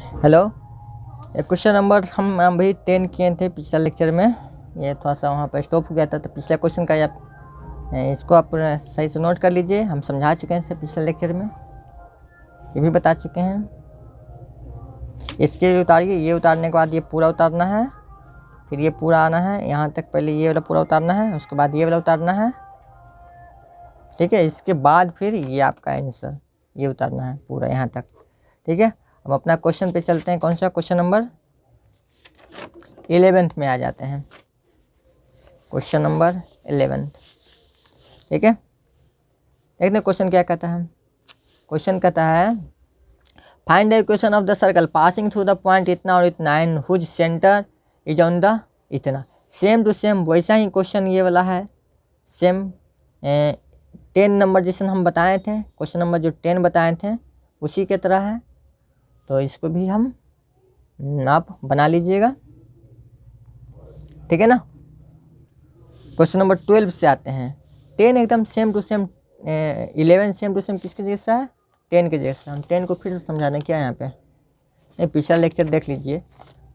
Hello, ये question number हम अभी 10 किए थे पिछले लेक्चर में। ये थोड़ा सा वहाँ पर स्टॉप हो गया था, तो पिछले क्वेश्चन का इसको आप सही से नोट कर लीजिए। हम समझा चुके हैं इसे पिछले लेक्चर में, ये भी बता चुके हैं। इसके उतारिए, ये उतारने के बाद ये पूरा उतारना है, फिर ये पूरा आना है यहाँ तक। पहले ये वाला पूरा उतारना है, उसके बाद ये वाला उतारना है, ठीक है। इसके बाद फिर ये आपका आंसर ये उतारना है पूरा यहाँ तक, ठीक है। अब अपना क्वेश्चन पे चलते हैं। कौन सा क्वेश्चन नंबर 11th में आ जाते हैं। क्वेश्चन नंबर 11, ठीक है। देखते हैं क्वेश्चन क्या कहता है। क्वेश्चन कहता है find the equation of the circle passing through the point इतना और इतना and whose centre is on the इतना। सेम टू सेम वैसा ही क्वेश्चन ये वाला है, सेम 10 नंबर जैसे हम बताए थे, क्वेश्चन नंबर जो 10 बताए थे उसी के तरह है। तो इसको भी हम आप बना लीजिएगा, ठीक है ना। क्वेश्चन नंबर 12 से आते हैं। 10 एकदम same to same, 11 same to same किसके जैसा है, 10 के जैसा। हम 10 को फिर से समझाने क्या है यहाँ पे, नहीं पिछला लेक्चर देख लीजिए।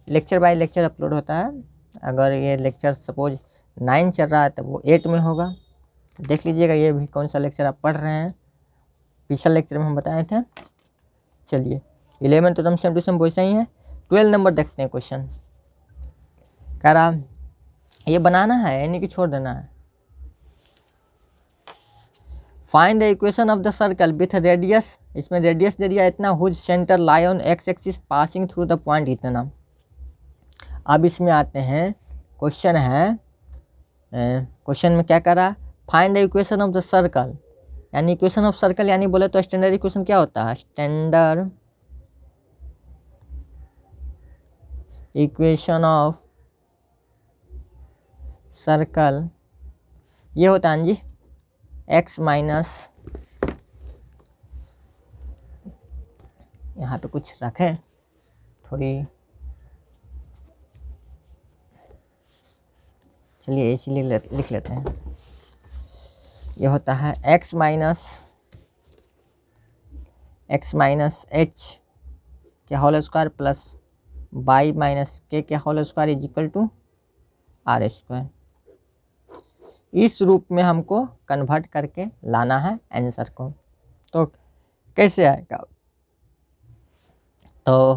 लेक्चर बाय लेक्चर अपलोड होता है। अगर ये लेक्चर सपोज 9 चल रहा है तो वो 8 में होगा, देख लीजिएगा ये भी कौन सा लेक्चर आप पढ़ रहे हैं। पिछला लेक्चर में हम बताए थे। चलिए 11 तो एकदम सेम टू सेम वैसा ही है। 12 नंबर देखते हैं। क्वेश्चन कह रहा ये बनाना है यानी कि छोड़ देना है। Find the equation of the circle with radius, इसमें रेडियस दे दिया इतना, whose centre lie on x axis passing through the point इतना। अब इसमें आते हैं। क्वेश्चन है, क्वेश्चन में क्या कह रहा, find the equation of the circle, यानी इक्वेशन ऑफ सर्कल यानी बोले तो स्टैंडर्ड इक्वेशन क्या होता है, स्टैंडर्ड इक्वेशन ऑफ सर्कल ये होता है जी x माइनस, यहाँ पे कुछ रखें थोड़ी, चलिए इसलिए लिख लेते हैं। ये होता है x माइनस h के whole square plus y minus k के whole square is equal to r square. इस रूप में हमको कन्वर्ट करके लाना है आंसर को। तो कैसे आएगा, तो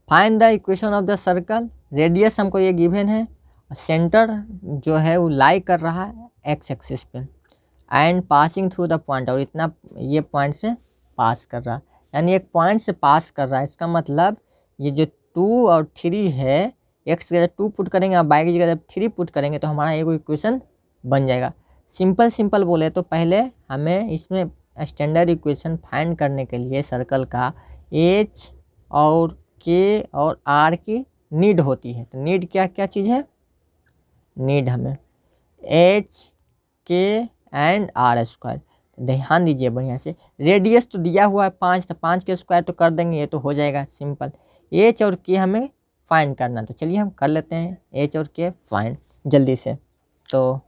find the equation of the circle, radius हमको ये गिवन है, सेंटर जो है वो लाई कर रहा है एक्स एक्सिस पे, and passing through the point, और इतना ये पॉइंट से पास कर रहा है, यानी एक पॉइंट से पास कर रहा है। इसका मतलब ये जो 2 और 3 है, एक्स की जगह 2 पुट करेंगे और वाई की जगह 3 पुट करेंगे तो हमारा एक इक्वेशन बन जाएगा। सिंपल बोले तो पहले हमें इसमें स्टैंडर्ड इक्वेशन फाइंड करने के लिए सर्कल का एच और के और आर की नीड होती है। तो नीड क्या क्या चीज़ है, नीड हमें एच के एंड आर स्क्वायर। ध्यान दीजिए बढ़िया से, रेडियस तो दिया हुआ है 5, तो 5 के स्क्वायर तो कर देंगे, ये तो हो जाएगा सिंपल। एच और के हमें फाइंड करना, तो चलिए हम कर लेते हैं एच और के फाइंड जल्दी से। तो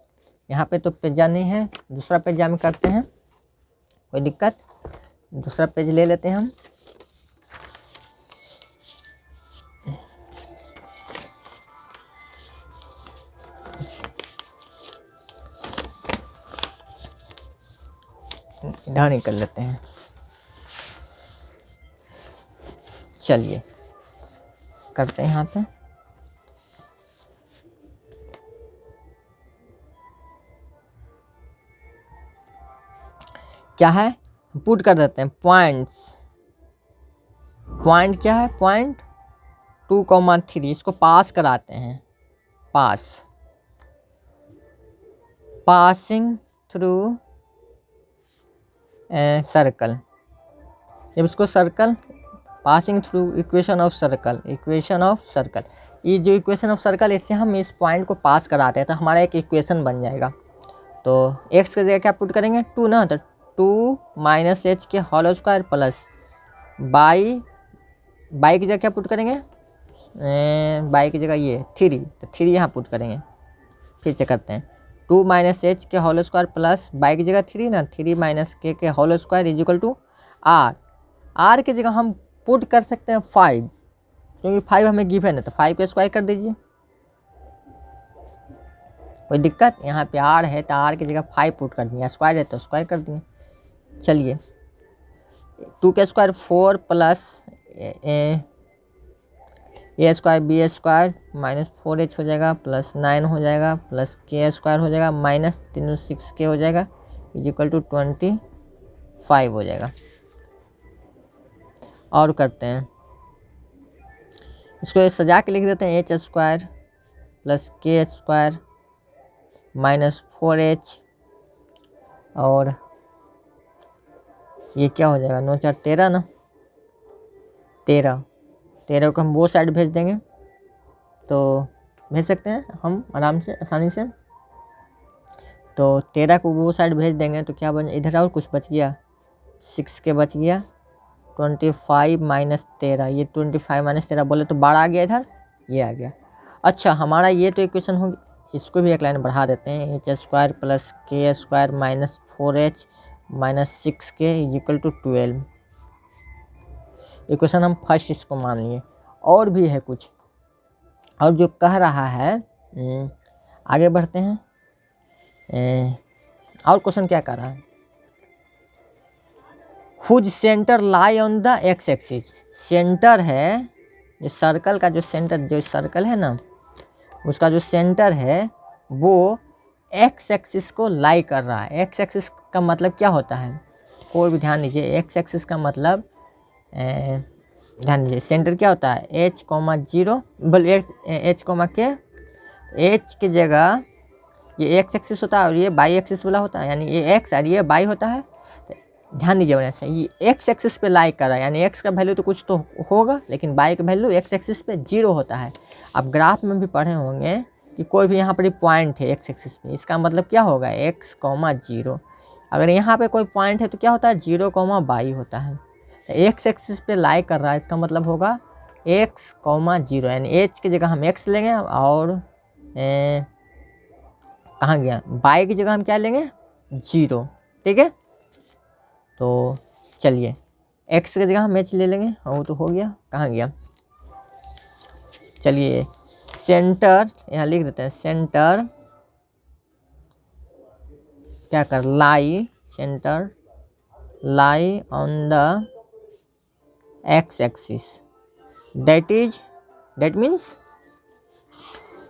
यहाँ पे तो पेजा नहीं है, दूसरा पेजा में करते हैं, कोई दिक्कत, दूसरा पेज ले लेते हैं हम। इधर ही कर लेते हैं। चलिए करते हैं यहाँ पे। क्या है, पुट कर देते हैं पॉइंट्स। पॉइंट क्या है, पॉइंट 2,3, इसको पास कराते हैं, पासिंग थ्रू सर्कल। जब इसको circle passing through equation of circle, ये जो इक्वेशन ऑफ सर्कल, इससे हम इस पॉइंट को पास कराते हैं तो हमारा एक इक्वेशन बन जाएगा। तो x की जगह क्या पुट करेंगे, 2 ना, तो 2 माइनस एच के होल स्क्वायर प्लस बाई की जगह क्या पुट करेंगे, बाई की जगह ये 3, तो 3 यहाँ पुट करेंगे। फिर से करते हैं, 2 माइनस एच के होल स्क्वायर प्लस बाई की जगह 3 ना, 3 minus k whole square is equal to r. R की जगह हम पुट कर सकते हैं 5, क्योंकि 5 हमें गिवन है तो 5 का स्क्वायर कर दीजिए। कोई दिक्कत? यहाँ पे r है तो r की जगह 5 पुट कर दिए, स्क्वायर है तो स्क्वायर कर दिए। चलिए 2 का square 4 plus a square b square minus 4h हो जाएगा प्लस 9 हो जाएगा प्लस के स्क्वायर हो जाएगा माइनस 6k हो जाएगा इज इक्वल टू 25 हो जाएगा। और करते हैं इसको सजा के लिख देते हैं h square plus k square minus 4h और ये क्या हो जाएगा 9 4 13 ना 13 को हम वो साइड भेज देंगे तो भेज सकते हैं हम आराम से आसानी से। तो 13 को वो साइड भेज देंगे तो क्या बन इधर और कुछ बच गया 6 के बच गया 25 माइनस 13 ये 25 माइनस 13 बोले तो 12 आ गया इधर ये आ गया। अच्छा हमारा ये तो इक्वेशन होगी, इसको भी एक लाइन बढ़ा देते हैं h square plus k square minus 4h minus 6k is equal to 12। Equation हम फर्स्ट इसको मान लिए। और भी है कुछ और जो कह रहा है आगे बढ़ते हैं। और क्वेश्चन क्या कह रहा है whose centre lie on the x axis. Centre है जो सर्कल का जो सेंटर जो सर्कल है ना उसका जो सेंटर है वो एक्स एक्सिस को लाई कर रहा है। एक्स एक्सिस का मतलब क्या होता है कोई भी ध्यान दीजिए, एक्स एक्सिस का मतलब ध्यान दीजिए सेंटर क्या होता है h, 0 बल h, के h की जगह ये एक्स एक्सिस होता है और ये बाई एक्सिस वाला होता है, यानी ये एक्स और ये बाई होता है। तो ध्यान दीजिए वैसे ये एक्स एक्सिस पे लाई कर रहा है, यानी एक्स का वैल्यू तो कुछ तो होगा लेकिन बाई का वैल्यू एक्स एक्सिस पे 0 होता है। आप ग्राफ में भी पढ़े होंगे कि कोई भी यहाँ पर पॉइंट है एक्स एक्सिस पे, इसका मतलब क्या होगा x, 0। अगर यहाँ पे कोई पॉइंट है तो क्या होता है 0, बाई होता है। एक्स एक्सिस पे लाई कर रहा है इसका मतलब होगा x, 0 यानी h की जगह हम x लेंगे और कहाँ गया बाई की जगह हम क्या लेंगे 0। ठीक है तो चलिए x की जगह हम h ले लेंगे और वो तो हो गया। कहाँ गया चलिए सेंटर यहाँ लिख देते हैं सेंटर क्या कर lie centre lie on the x axis that means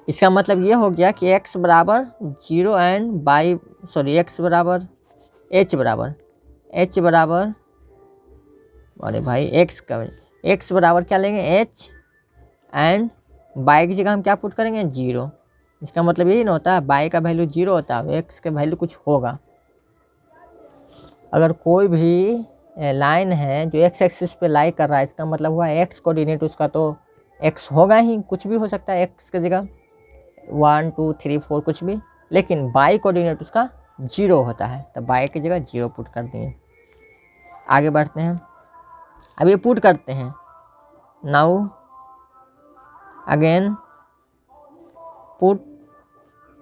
इसका मतलब ये हो गया कि x बराबर 0 एंड बाई x बराबर h बराबर अरे भाई x बराबर क्या लेंगे h एंड बाई की जगह हम क्या पुट करेंगे 0। इसका मतलब यही ना होता है बाई का वैल्यू 0 होता है x का वैल्यू कुछ होगा। अगर कोई भी लाइन है जो एक्स एक्सिस पे लाई कर रहा है इसका मतलब हुआ एक्स कोऑर्डिनेट उसका तो एक्स होगा ही, कुछ भी हो सकता है एक्स की जगह 1 2 3 4 कुछ भी, लेकिन बाई कोऑर्डिनेट उसका 0 होता है तो बाई की जगह 0 पुट कर देंगे। आगे बढ़ते हैं, अब ये पुट करते हैं now again put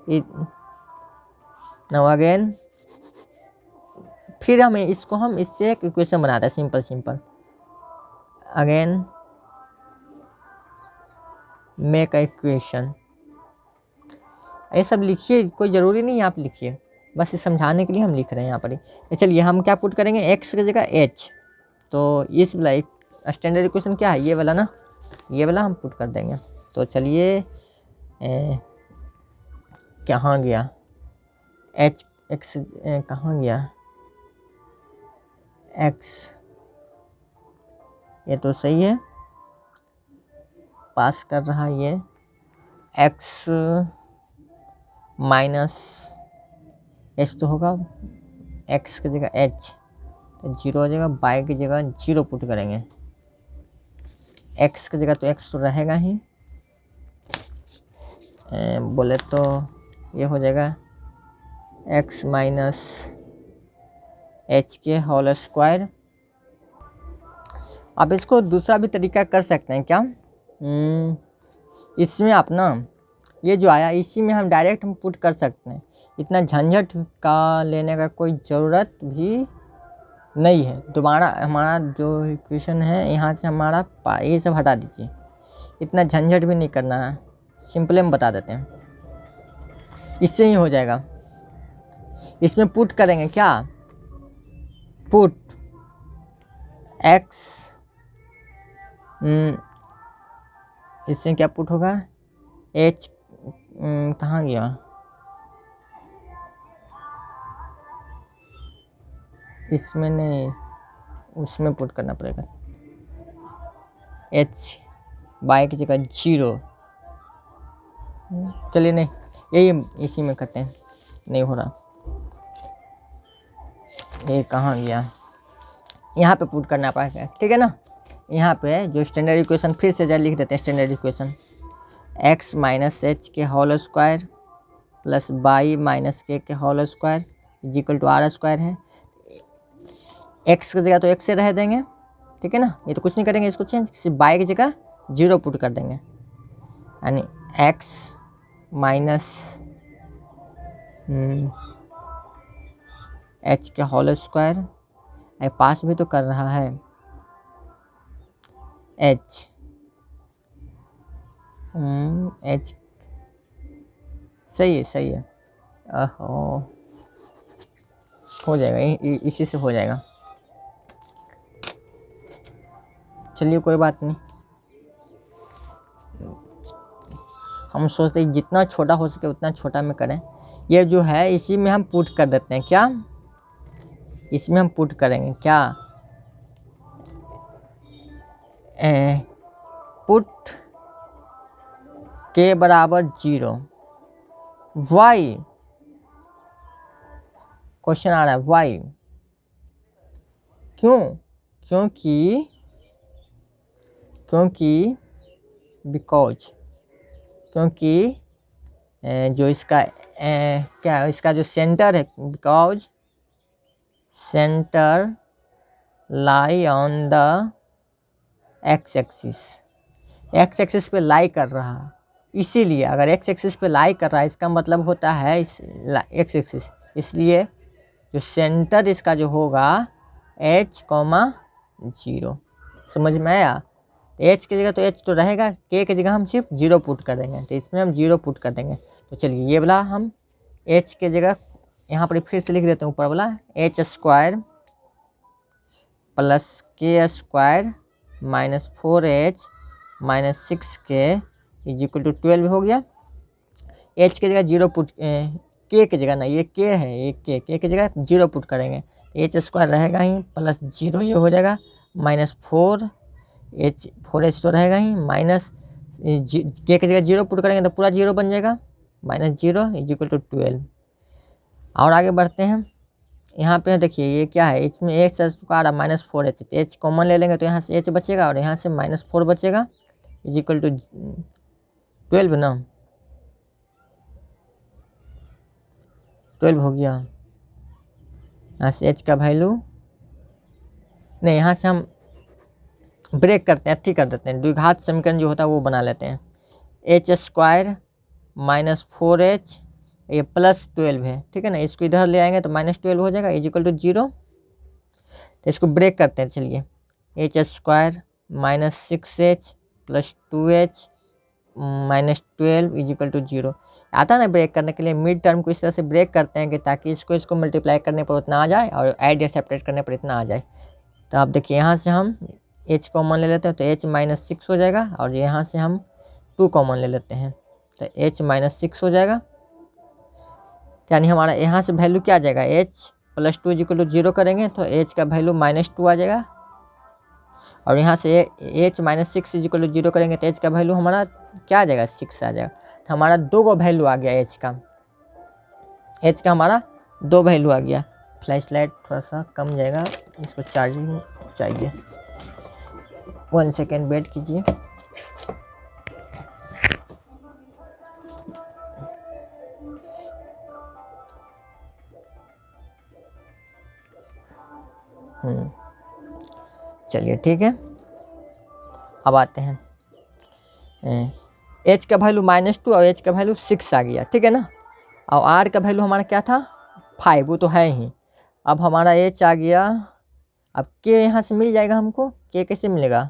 it now again फिर हमें इसको हम इससे एक इक्वेशन बनाते हैं simple again make a equation. ये सब लिखिए, कोई ज़रूरी नहीं है आप लिखिए, बस ये समझाने के लिए हम लिख रहे हैं यहाँ पर ही। चलिए हम क्या पुट करेंगे x की जगह h, तो इस वाला एक स्टैंडर्ड इक्वेशन क्या है ये वाला ना, ये वाला हम पुट कर देंगे। तो चलिए कहाँ गया h x कहाँ गया x, ये तो सही है पास कर रहा है ये x माइनस h तो होगा x की जगह h तो 0 हो जाएगा, बाई की जगह 0 पुट करेंगे, x की जगह तो x तो रहेगा ही, बोले तो ये हो जाएगा x माइनस h के होल स्क्वायर। आप इसको दूसरा भी तरीका कर सकते हैं क्या, इसमें आप ना ये जो आया इसी में हम डायरेक्ट हम पुट कर सकते हैं, इतना झंझट का लेने का कोई ज़रूरत भी नहीं है। दोबारा हमारा जो इक्वेशन है यहाँ से हमारा ये सब हटा दीजिए, इतना झंझट भी नहीं करना है, सिंपल में बता देते हैं, इससे ही हो जाएगा। इसमें पुट करेंगे क्या, पुट x, इससे क्या पुट होगा, h, कहाँ गया, इसमें नहीं, उसमें पुट करना पड़ेगा, h बाई की जगह 0। चलिए नहीं, यही इसी में करते हैं, नहीं हो रहा, ये कहाँ गया, यहाँ पे पुट करना पड़ेगा, ठीक है ना। यहाँ पे जो स्टैंडर्ड इक्वेशन फिर से जरा लिख देते हैं, standard equation x minus h के whole square plus y minus k whole square is equal to r square है। x की जगह तो x से रह देंगे, ठीक है ना, ये तो कुछ नहीं करेंगे, इसको चेंज, सिर्फ बाई की जगह 0 पुट कर देंगे, यानी x माइनस एच के होल स्क्वायर, पास भी तो कर रहा है h, h सही है, हो जाएगा, इसी से हो जाएगा। चलिए कोई बात नहीं, हम सोचते हैं जितना छोटा हो सके उतना छोटा में करें। ये जो है इसी में हम पुट कर देते हैं, क्या इसमें हम पुट करेंगे क्या, पुट के बराबर 0, वाई, क्वेश्चन आ रहा है वाई, क्यों, क्योंकि बिकॉज, क्योंकि जो इसका क्या इसका जो सेंटर है, because centre lie on the x axis पे लाई कर रहा है, इसीलिए अगर एक्स एक्सिस पे लाई कर रहा है इसका मतलब होता है इस एक्स एक्सिस, इसलिए जो सेंटर इसका जो होगा h, 0, समझ में आया। h की जगह तो h तो रहेगा, k की जगह हम सिर्फ 0 पुट कर देंगे, तो इसमें हम 0 पुट कर देंगे। तो चलिए ये वाला हम h की जगह यहाँ पर फिर से लिख देते हैं, ऊपर वाला h square plus k square minus 4h minus 6k is equal to 12 हो गया। h की जगह 0 पुट, k की जगह ना, ये k है, ये k की जगह 0 पुट करेंगे, h स्क्वायर रहेगा ही प्लस 0 ये हो जाएगा माइनस 4h तो रहेगा ही, माइनस k की जगह 0 पुट करेंगे तो पूरा 0 बन जाएगा, माइनस 0 इज इक्वल टू 12। और आगे बढ़ते हैं, यहाँ पे देखिए ये क्या है, इसमें h स्क्वायर माइनस 4h, तो h कॉमन ले लेंगे तो यहाँ से h बचेगा और यहाँ से माइनस 4 बचेगा इज इक्वल टू 12 ना, 12 हो गया। यहाँ से h का वैल्यू नहीं, यहाँ से हम ब्रेक करते हैं, कर देते हैं, द्विघात समीकरण जो होता है वो बना लेते हैं, h स्क्वायर माइनस 4h ये प्लस 12 है, ठीक है ना, इसको इधर ले आएंगे तो माइनस 12 हो जाएगा इज इक्वल टू 0। तो इसको ब्रेक करते हैं, चलिए h square minus 6h plus 2h minus 12 is equal to 0 आता है ना। ब्रेक करने के लिए मिड टर्म को इस तरह से ब्रेक करते हैं कि ताकि इसको मल्टीप्लाई करने पर उतना आ जाए और ऐड या सेपरेट करने पर इतना आ जाए। तो आप देखिए यहाँ से हम h कॉमन ले लेते हैं तो h माइनस 6 हो जाएगा और यहाँ से हम 2 कॉमन ले लेते हैं तो h माइनस 6 हो जाएगा, यानी हमारा यहाँ से वैल्यू क्या आ जाएगा, h प्लस 2 इक्वल टू 0 करेंगे तो h का वैल्यू माइनस 2 आ जाएगा और यहाँ से h माइनस 6 इक्वल टू 0 करेंगे तो h का वैल्यू हमारा क्या आ जाएगा, 6 आ जाएगा। तो हमारा 2 को वैल्यू आ गया h का हमारा 2 वैल्यू आ गया। फ्लैश लाइट थोड़ा सा कम जाएगा, इसको चार्जिंग चाहिए, 1 सेकेंड वेट कीजिए। चलिए ठीक है, अब आते हैं h का वैल्यू -2 और h का वैल्यू 6 आ गया, ठीक है ना। और r का वैल्यू हमारा क्या था 5, वो तो है ही। अब हमारा h आ गया, अब k यहाँ से मिल जाएगा हमको, k कैसे मिलेगा,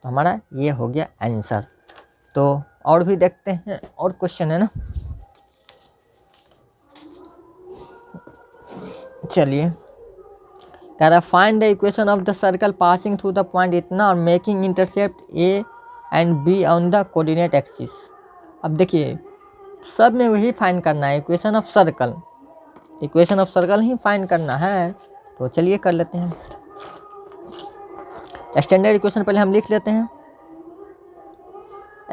तो हमारा ये हो गया आंसर। तो और भी देखते हैं, और क्वेश्चन है ना, चलिए। कह रहा find the equation of the circle passing through the point इतना और making intercept A and be on the coordinate axis. अब देखिए सब में वही फाइंड करना है, equation of circle, equation of circle he find करना है। तो चलिए कर लेते हैं। स्टैंडर्ड इक्वेशन पहले हम लिख लेते हैं,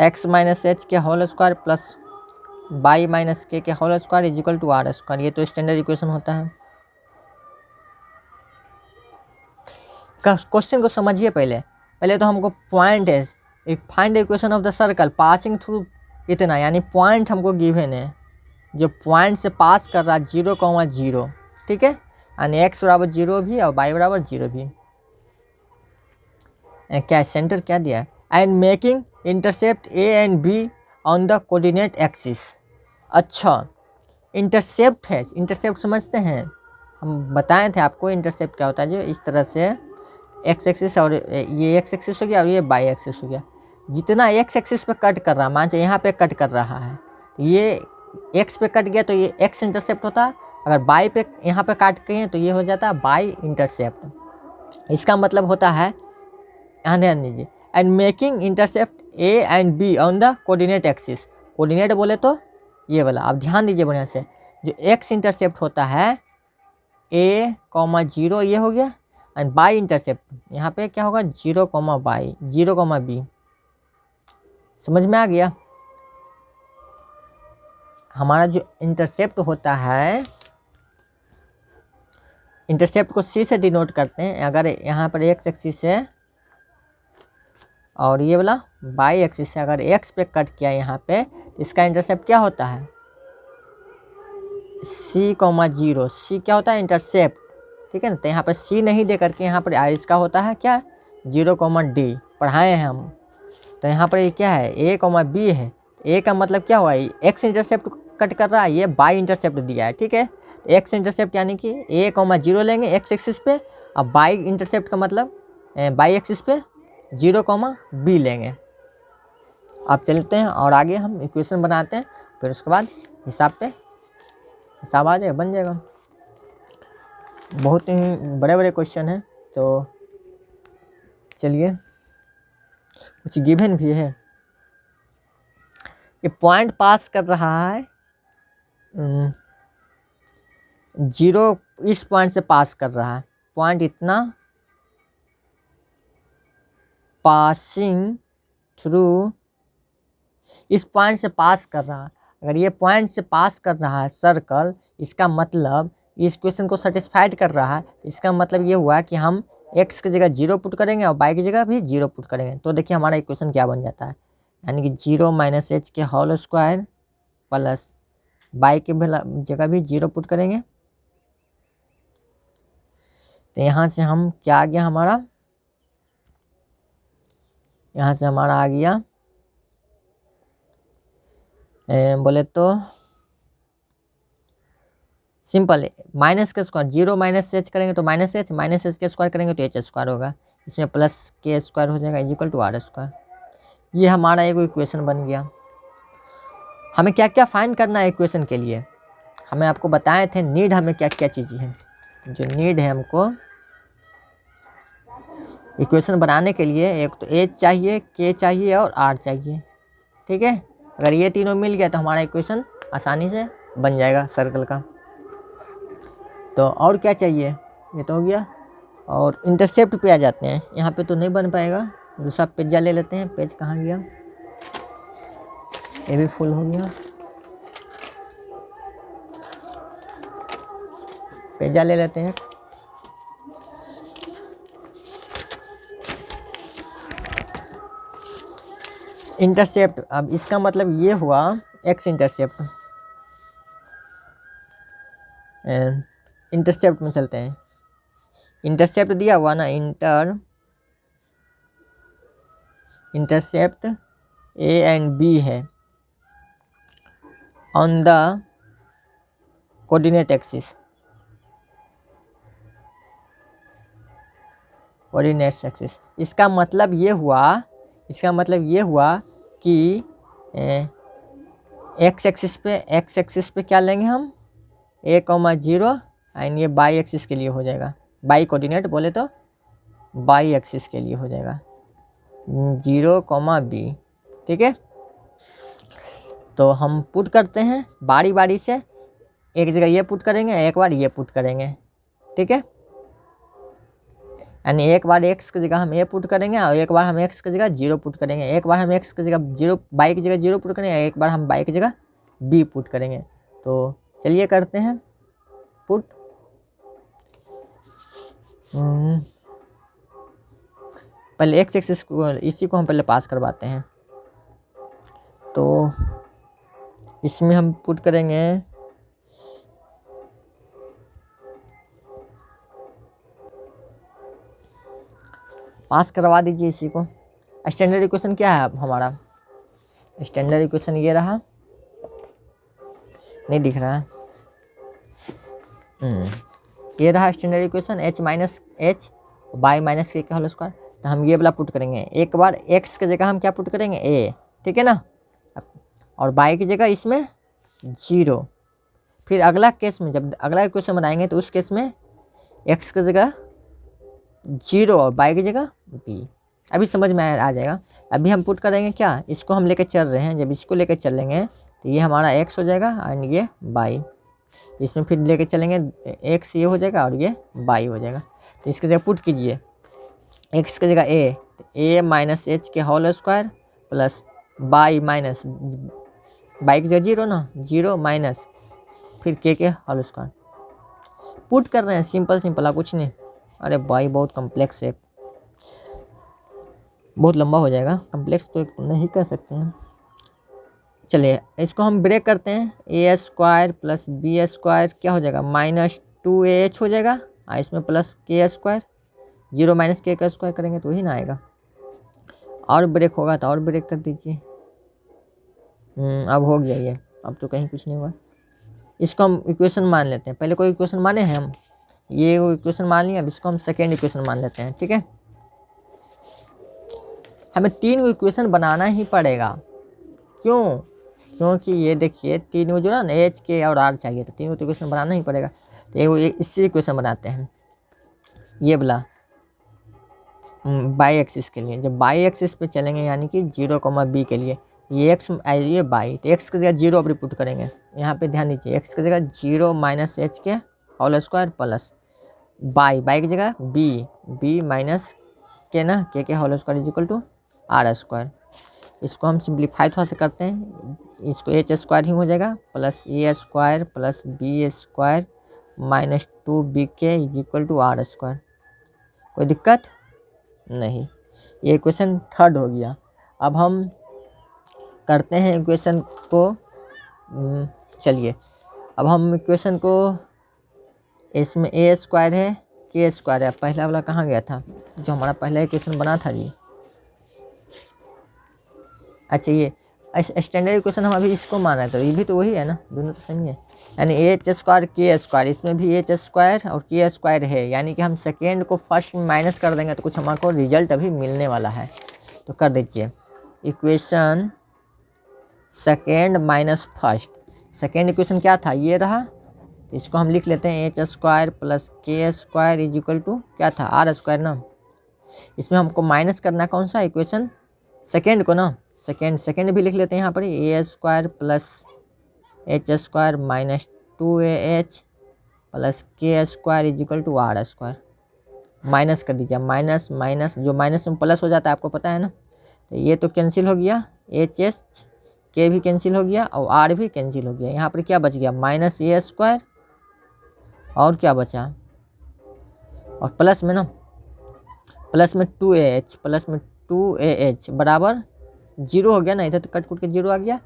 x माइनस एच के whole square plus y minus k whole square is equal to r square. ये तो स्टैंडर्ड इक्वेशन होता है। क्वेश्चन को समझिए पहले तो हमको पॉइंट है, एक find equation of the circle passing through इतना, यानी पॉइंट हमको गिवन है जो पॉइंट से पास कर रहा है 0,0, ठीक है, यानी x बराबर 0 भी और y बराबर 0 भी। क्या सेंटर क्या दिया है, and making intercept a and b on the coordinate axis. अच्छा इंटरसेप्ट है, इंटरसेप्ट समझते हैं, हम बताए थे आपको इंटरसेप्ट क्या होता है, जो इस तरह से एक्स एक्सिस और ये एक्स एक्सिस हो गया और ये वाई एक्सिस हो गया, जितना एक्स एक्सिस पे कट कर रहा है, मान लीजिए यहाँ पे कट कर रहा है, ये एक्स पे कट गया तो ये एक्स इंटरसेप्ट होता है, अगर बाई पे यहाँ पे काट गए तो ये हो जाता है बाई इंटरसेप्ट। इसका मतलब होता है, यहाँ ध्यान दीजिए, and making intercept A and be on the coordinate axis. Coordinate बोले तो ये वाला, आप ध्यान दीजिए बढ़िया से, जो एक्स इंटरसेप्ट होता है a, 0 ये हो गया, एंड बाई इंटरसेप्ट यहाँ पे क्या होगा 0, बाई 0, b। समझ में आ गया? हमारा जो इंटरसेप्ट होता है, इंटरसेप्ट को c से डिनोट करते हैं। अगर यहाँ पर x एक्सिस है और ये वाला बाई एक्सिस है, अगर x पे कट किया यहाँ पे तो इसका इंटरसेप्ट क्या होता है c, 0। c क्या होता है इंटरसेप्ट, ठीक है ना। तो यहाँ पर c नहीं दे करके यहाँ पर इसका होता है क्या 0, d पढ़ाए हैं हम। तो यहाँ पर ये क्या है a, b है, a का मतलब क्या हुआ, x इंटरसेप्ट कट कर रहा है, ये बाई इंटरसेप्ट दिया है, ठीक है। तो x इंटरसेप्ट यानी कि a, 0 लेंगे x एक्सिस पे, अब बाई इंटरसेप्ट का मतलब बाई एक्सिस पे 0, b लेंगे। अब चलते हैं और आगे हम इक्वेशन बनाते हैं, फिर उसके बाद हिसाब आ जाएगा, बन जाएगा। बहुत ही बड़े बड़े क्वेश्चन हैं, तो चलिए कुछ गिवन भी है। ये पॉइंट पास कर रहा है 0, इस पॉइंट से पास कर रहा है, पॉइंट इतना पासिंग थ्रू इस पॉइंट से पास कर रहा है। अगर ये पॉइंट से पास कर रहा है सर्कल, इसका मतलब इस क्वेश्चन को सेटिस्फाइड कर रहा है, इसका मतलब ये हुआ कि हम x की जगह 0 पुट करेंगे और y की जगह भी 0 पुट करेंगे। तो देखिए हमारा इक्वेशन क्या बन जाता है, यानी कि 0 - h के होल स्क्वायर प्लस y की जगह भी 0 पुट करेंगे। तो यहाँ से हम क्या आ गया हमारा, यहाँ से हमारा आ गया बोले तो सिंपल है, माइनस के स्क्वायर 0 - h करेंगे तो -h, -h के स्क्वायर करेंगे तो h स्क्वायर होगा, इसमें प्लस के स्क्वायर हो जाएगा इक्वल टू आर स्क्वायर। ये हमारा एक इक्वेशन बन गया। हमें क्या क्या फाइंड करना है इक्वेशन के लिए, हमें आपको बताए थे नीड हमें क्या क्या चीज़ें हैं। जो नीड है हमको इक्वेशन बनाने के लिए, एक तो h चाहिए, k चाहिए और r चाहिए, ठीक है। अगर ये तीनों मिल गया तो हमारा इक्वेशन आसानी से बन जाएगा सर्कल का। तो और क्या चाहिए, ये तो हो गया। और इंटरसेप्ट पे आ जाते हैं, यहाँ पे तो नहीं बन पाएगा, दूसरा पेजा ले लेते हैं। पेज कहाँ गया, ये भी फुल हो गया, पेजा ले लेते हैं। इंटरसेप्ट, अब इसका मतलब ये हुआ x इंटरसेप्ट, इंटरसेप्ट में चलते हैं। इंटरसेप्ट दिया हुआ ना, इंटरसेप्ट a एंड b है on the coordinate axis, coordinate axis. इसका मतलब ये हुआ इसका मतलब ये हुआ कि एक्स एक्सिस पे क्या लेंगे हम, a,0 एंड ये बाई एक्सिस के लिए हो जाएगा, बाई कोऑर्डिनेट बोले तो बाई एक्सिस के लिए हो जाएगा 0,b। ठीक है, तो हम पुट करते हैं बारी बारी से, एक जगह ये पुट करेंगे, एक बार ये पुट करेंगे। ठीक है, यानी एक बार x की जगह हम a पुट करेंगे और एक बार हम x की जगह 0 पुट करेंगे, एक बार हम x की जगह 0 बाई की जगह 0 पुट करेंगे, एक बार हम बाई की जगह b पुट करेंगे। तो चलिए करते हैं पुट। पहले x एक्सिस को, इसी को हम पहले पास करवाते हैं। तो इसमें हम पुट करेंगे पास करवा दीजिए इसी को। स्टैंडर्ड इक्वेशन क्या है अब हमारा, स्टैंडर्ड इक्वेशन ये रहा, नहीं दिख रहा है, ये रहा standard equation h minus H by minus k whole square. तो हम ये वाला पुट करेंगे, एक बार x की जगह हम क्या पुट करेंगे a, ठीक है ना, और बाई की जगह इसमें 0। फिर अगला केस में जब अगला इक्वेशन बनाएंगे तो उस केस में x की जगह 0 और बाई की जगह b। अभी समझ में आ जाएगा। अभी हम पुट करेंगे क्या, इसको हम लेकर चल रहे हैं, जब इसको लेकर चलेंगे तो ये हमारा x हो जाएगा एंड ये बाई, इसमें फिर लेके चलेंगे x ये हो जाएगा और ये बाई हो जाएगा। तो इसकी जगह पुट कीजिए x की जगह a, तो a माइनस एच के whole square plus y minus y की जगह 0 ना, 0 माइनस फिर के होल स्क्वायर। पुट कर रहे हैं, सिंपल है, कुछ नहीं। अरे भाई बहुत कम्प्लेक्स है, बहुत लंबा हो जाएगा, कम्प्लेक्स तो नहीं कर सकते हैं। चलिए इसको हम ब्रेक करते हैं, ए स्क्वायर प्लस बी स्क्वायर क्या हो जाएगा, -2ah हो जाएगा, और इसमें प्लस के स्क्वायर, 0 माइनस के का स्क्वायर करेंगे तो ही ना आएगा। और ब्रेक होगा तो और ब्रेक कर दीजिए। अब हो गया ये, अब तो कहीं कुछ नहीं हुआ। इसको हम इक्वेशन मान लेते हैं, पहले कोई इक्वेशन माने हैं हम, ये वो इक्वेशन मान लिया, अब इसको हम सेकेंड इक्वेशन मान लेते हैं। ठीक है, हमें 3 इक्वेशन बनाना ही पड़ेगा। क्यों, क्योंकि ये देखिए 3 जो ना एच के और आर चाहिए, तो 3 इक्वेशन बनाना ही पड़ेगा। तो ये इससे इक्वेशन बनाते हैं, ये वाला बाई एक्सिस के लिए। जब बाई एक्सिस पे चलेंगे यानी कि 0,b के लिए, ये x ये बाई, तो x की जगह 0 अब पुट करेंगे। यहाँ पे ध्यान दीजिए, x की जगह 0 माइनस एच के होल स्क्वायर प्लस बाई की जगह b माइनस के ना के whole square is equal to r square. इसको हम सिंप्लीफाई थोड़ा सा करते हैं, इसको एच स्क्वायर ही हो जाएगा plus a square plus b square minus 2bk is equal to r square. कोई दिक्कत नहीं, ये इक्वेशन थर्ड हो गया। अब हम करते हैं इक्वेशन को, चलिए अब हम इक्वेशन को, इसमें ए स्क्वायर है के स्क्वायर है, पहला वाला कहाँ गया था जो हमारा पहला इक्वेशन बना था जी। अच्छा ये स्टैंडर्ड इक्वेशन हम अभी इसको मान रहे थे, ये भी तो वही है ना, दोनों तो सेम ही है। यानी एच स्क्वायर के स्क्वायर, इसमें भी एच स्क्वायर और के स्क्वायर है, यानी कि हम सेकेंड को फर्स्ट में माइनस कर देंगे तो कुछ हमारे रिजल्ट अभी मिलने वाला है। तो कर दीजिए equation second minus first. Second equation क्या था, ये रहा, तो इसको हम लिख लेते हैं h square plus k square is equal to क्या था, आर स्क्वायर ना। इसमें हमको माइनस करना कौन सा इक्वेशन, सेकेंड को ना, सेकेंड भी लिख लेते हैं यहाँ पर, a square plus h square minus 2ah plus k square is equal to r square. Minus कर दीजिए, माइनस माइनस, जो माइनस में प्लस हो जाता है आपको पता है ना, तो ये तो कैंसिल हो गया, एच एस के भी कैंसिल हो गया और आर भी कैंसिल हो गया। यहाँ पर क्या बच गया, माइनस ए स्क्वायर और क्या बचा, और प्लस में ना, प्लस में 2ah प्लस में 2ah बराबर 0 हो गया ना, इधर तो कट कुट के 0 आ गया।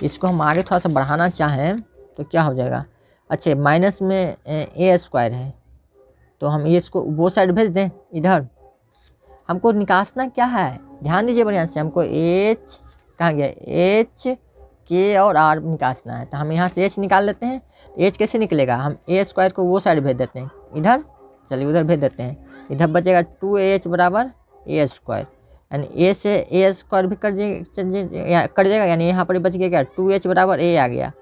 इसको हम आगे थोड़ा सा बढ़ाना चाहें तो क्या हो जाएगा, अच्छा माइनस में ए स्क्वायर है तो हम ये इसको वो साइड भेज दें, इधर हमको निकालना क्या है, ध्यान दीजिए बढ़िया से, हमको एच कहाँ गया, एच के और आर निकालना है। तो हम यहाँ से एच निकाल लेते हैं, एच कैसे निकलेगा, हम ए स्क्वायर को वो साइड भेज देते हैं इधर, चलिए उधर भेज देते हैं, इधर बचेगा 2ah बराबर ए स्क्वायर, यानी ए से ए स्क्वायर भी कट जाएगा, यानी यहाँ पर बच गया क्या 2h बराबर ए आ गया।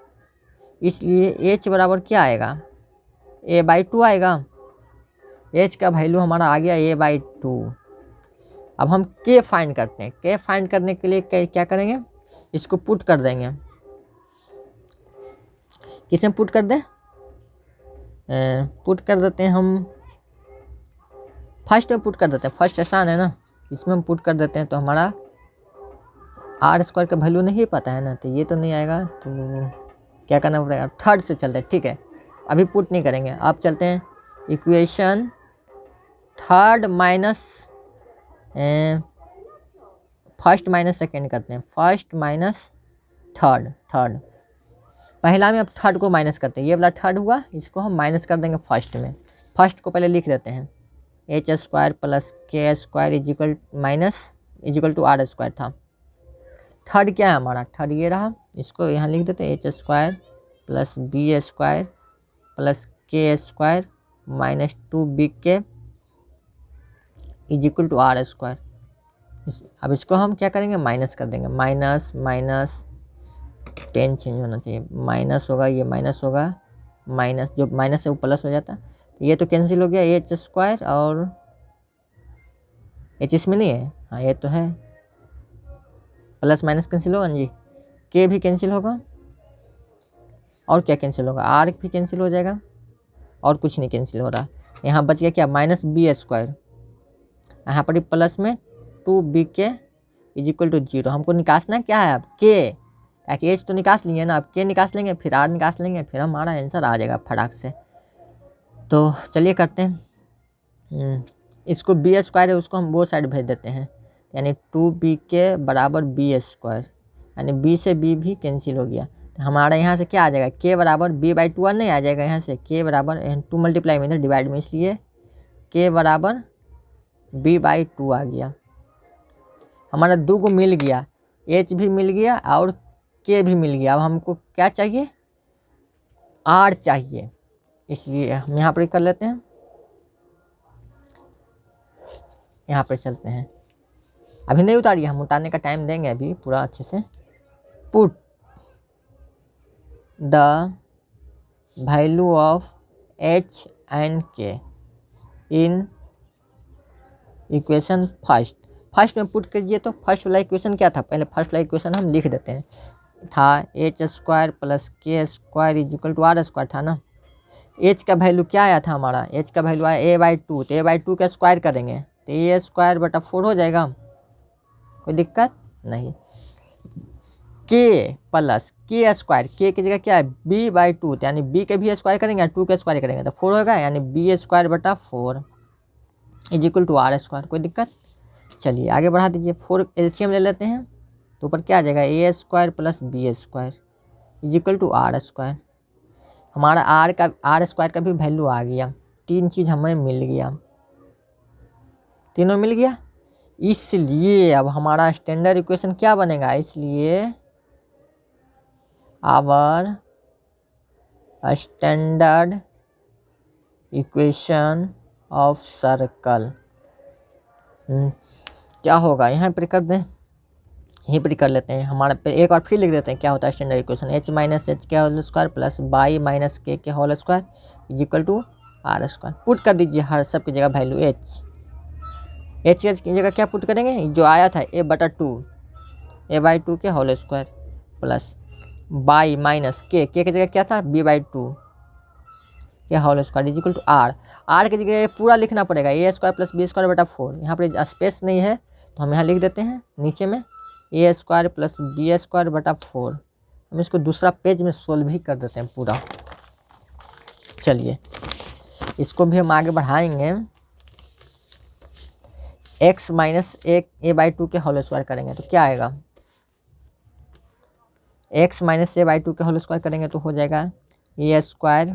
इसलिए h बराबर क्या आएगा, a/2 आएगा। h का वैल्यू हमारा आ गया a/2। अब हम k फाइंड करते हैं। k फाइंड करने के लिए क्या करेंगे, इसको पुट कर देंगे। किसमें पुट कर दें, पुट कर देते हैं हम फर्स्ट में पुट कर देते हैं। फर्स्ट आसान है ना, इसमें हम पुट कर देते हैं तो हमारा आर स्क्वायर का वैल्यू नहीं पता है ना, तो ये तो नहीं आएगा, तो क्या करना पड़ेगा, थर्ड से चलते हैं। ठीक है, अभी पुट नहीं करेंगे, अब चलते हैं equation third minus first minus second करते हैं। फर्स्ट माइनस थर्ड पहला में अब थर्ड को माइनस करते हैं। ये वाला थर्ड हुआ, इसको हम माइनस कर देंगे फर्स्ट में। फर्स्ट को पहले लिख देते हैं, h square plus k square is equal to r square था। थर्ड क्या है हमारा, थर्ड ये रहा, इसको यहाँ लिख देते हैं h square plus b square plus k square minus 2bk is equal to r square. अब इसको हम क्या करेंगे, माइनस कर देंगे। माइनस पेन चेंज होना चाहिए, माइनस होगा, ये माइनस होगा, माइनस जो माइनस है वो प्लस हो जाता, तो ये तो कैंसिल हो गया, एच स्क्वायर और एच इसमें नहीं है, हाँ ये तो है, प्लस माइनस कैंसिल होगा जी, के भी कैंसिल होगा, और क्या कैंसिल होगा, आर भी कैंसिल हो जाएगा, और कुछ नहीं कैंसिल हो रहा। यहाँ बच गया क्या, माइनस बी स्क्वायर, यहाँ पर प्लस में 2bk इजिकल टू 0। हमको निकालना क्या है अब, के, ताकि एच तो निकाल लेंगे ना, अब के निकाल लेंगे, फिर आर निकाल लेंगे, फिर हमारा आंसर आ जाएगा फटाक से। तो चलिए करते हैं, इसको बी स्क्वायर है उसको हम वो साइड भेज देते हैं, यानी 2bk बराबर बी स्क्वायर, यानी बी से बी भी कैंसिल हो गया। तो हमारा यहाँ से क्या आ जाएगा, के बराबर b/2 नहीं आ जाएगा, यहाँ से के बराबर 2 मल्टीप्लाई में इधर डिवाइड में, इसलिए के बराबर b/2 आ गया। हमारा 2 को मिल गया, h भी मिल गया और के भी मिल गया। अब हमको क्या चाहिए, आर चाहिए, इसलिए हम यहाँ पर कर लेते हैं, यहाँ पर चलते हैं। अभी नहीं उतारिए, हम उतारने का टाइम देंगे अभी पूरा अच्छे से। Put the value of H and के इन इक्वेशन फर्स्ट में पुट कीजिए। तो फर्स्ट वाला इक्वेशन क्या था, पहले फर्स्ट वाला इक्वेशन हम लिख देते हैं, था h square plus k square is equal to r square था ना। एच का वैल्यू क्या आया था हमारा, एच का वैल्यू आया a/2, तो a/2 का स्क्वायर करेंगे तो a स्क्वायर बटा 4 हो जाएगा, कोई दिक्कत नहीं। के प्लस के स्क्वायर, के की जगह क्या है b/2, तो यानी b के भी स्क्वायर करेंगे 2 के स्क्वायर करेंगे तो 4 होगा, यानी b स्क्वायर बटा 4 इजिकल टू आर स्क्वायर, कोई दिक्कत। चलिए आगे बढ़ा दीजिए, 4 एलसीएम ले लेते हैं, तो ऊपर क्या आ जाएगा a square plus b square is equal to r square. हमारा आर स्क्वायर का भी वैल्यू आ गया, 3 चीज़ हमें मिल गया, तीनों मिल गया। इसलिए अब हमारा स्टैंडर्ड इक्वेशन क्या बनेगा, इसलिए our standard equation of circle क्या होगा, यहाँ पर कर दें, यहीं पर कर लेते हैं। हमारे पे एक बार फिर लिख देते हैं क्या होता है standard equation, h minus h के whole square plus y minus k whole square is equal to r square. Put कर दीजिए हर सब की जगह वैल्यू एच की जगह क्या पुट करेंगे, जो आया था a/2 a/2 के whole square plus y minus k की जगह क्या था b/2 के whole square is equal to r की जगह पूरा लिखना पड़ेगा, a square plus b square बटा 4। यहाँ पर स्पेस नहीं है तो हम यहाँ लिख देते हैं नीचे में a square plus b square बटा 4। हम इसको दूसरा पेज में सोल्व भी कर देते हैं पूरा। चलिए इसको भी हम आगे बढ़ाएंगे, x माइनस a/2 के होल स्क्वायर करेंगे तो क्या आएगा, x माइनस a/2 के होल स्क्वायर करेंगे तो हो जाएगा a square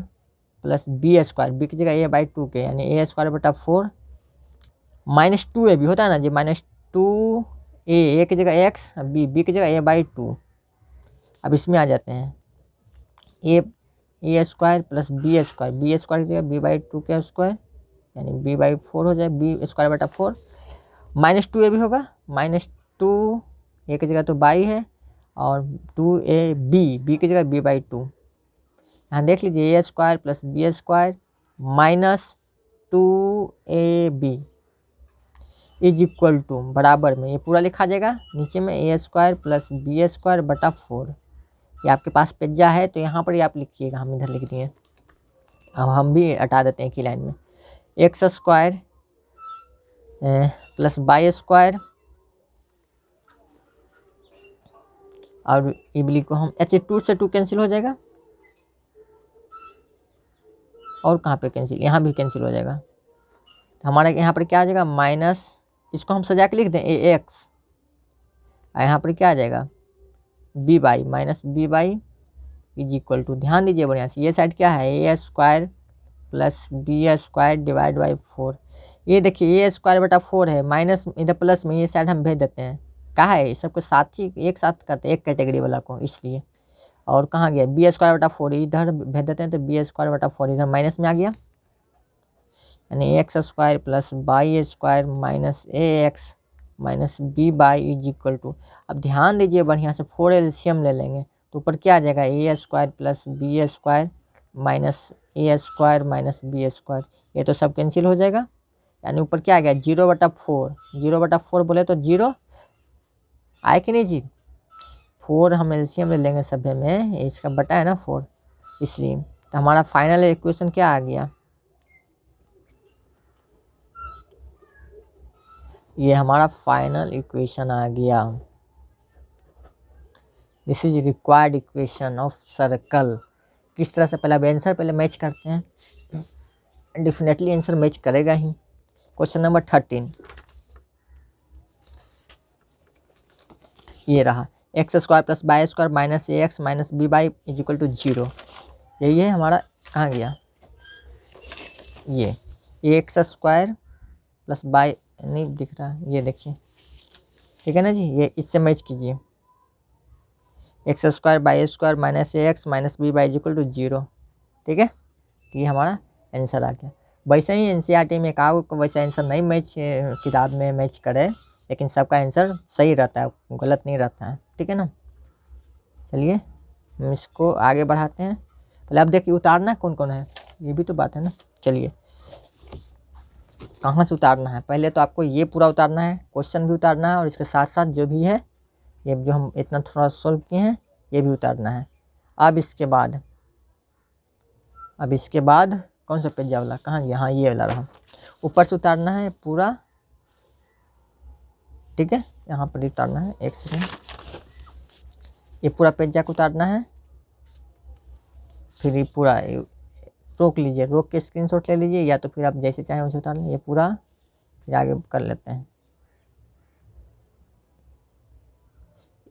plus b square, b की जगह a/2 के, यानी a स्क्वायर बटा 4 माइनस 2a भी होता है ना जी, माइनस 2a की जगह x, बी की जगह a/2। अब इसमें आ जाते हैं a square plus b square की जगह b/2 के स्क्वायर, यानी b/4 हो जाए, बी स्क्वायर बटा 4 माइनस 2a भी होगा, -2 ए की जगह तो बाई है और 2ab की जगह b/2। यहाँ देख लीजिए a² + b² -2ab is equal to बराबर में ये पूरा लिखा जाएगा नीचे में a² + b² बटा 4। ये आपके पास पेजा है तो यहाँ पर ही आप लिखिएगा, हम इधर लिख दिए। अब हम भी हटा देते हैं कि लाइन में x² + y² और इबली को हम h2 से 2 कैंसिल हो जाएगा और कहाँ पे कैंसिल, यहाँ भी कैंसिल हो जाएगा। तो हमारा यहाँ पर क्या आ जाएगा माइनस, इसको हम सजा के लिख दें ax, यहाँ पर क्या आ जाएगा b/, -b/, is equal to, ध्यान दीजिए बढ़िया से, ये साइड क्या है a² + b² डिवाइड बाई 4। ये देखिए a² बटा 4 है, माइनस इधर प्लस में, ये साइड हम भेज देते हैं। कहा है सबको साथ ही एक साथ करते हैं एक कैटेगरी वाला को, इसलिए। और कहाँ गया b² बटा 4, इधर भेज देते हैं तो b² बटा 4 इधर माइनस में आ गया, यानी x² + y² -ax -b/, is equal to. अब ध्यान दीजिए बढ़िया से, 4 एलसीएम ले लेंगे तो ऊपर क्या आ जाएगा a² + b² -a² -b², ये तो सब कैंसिल हो जाएगा, यानी ऊपर क्या आ गया 0/4। 0/4 बोले तो 0 आए कि नहीं जी, 4 हम एलसीएम ले लेंगे सभी में, इसका बटा है ना 4, इसलिए। तो हमारा फाइनल इक्वेशन क्या आ गया, ये हमारा फाइनल इक्वेशन आ गया। This is required equation of circle. किस तरह से, पहले अब आंसर पहले मैच करते हैं, डेफिनेटली आंसर मैच करेगा ही। क्वेश्चन नंबर 13 ये रहा, x² + y² -ax -b/, is equal to 0। यही है हमारा, कहाँ गया ये x² + y, नहीं दिख रहा, ये देखिए, ठीक है ना जी, ये इससे मैच कीजिए, x² y² -ax -b/, is equal to 0, ठीक है। तो ये हमारा आंसर आ गया। वैसे ही एनसीईआरटी में कहा वैसे आंसर नहीं मैच किताब में मैच करे, लेकिन सबका आंसर सही रहता है, गलत नहीं रहता है, ठीक है ना। चलिए हम इसको आगे बढ़ाते हैं। पहले अब देखिए उतारना कौन कौन है, ये भी तो बात है ना। चलिए कहाँ से उतारना है, पहले तो आपको ये पूरा उतारना है, क्वेश्चन भी उतारना है और इसके साथ साथ जो भी है ये जो हम इतना थोड़ा सोल्व किए हैं ये भी उतारना है। अब इसके बाद कौन सा पेज वाला, कहाँ यहाँ ये वाला रहा, ऊपर से उतारना है पूरा, ठीक है, यहाँ पर उतारना है। एक सेकेंड, ये पूरा पेज जाकर उतारना है, फिर ये पूरा रोक लीजिए, रोक के स्क्रीनशॉट ले लीजिए, या तो फिर आप जैसे चाहें वैसे उतार लें, ये पूरा फिर आगे कर लेते हैं।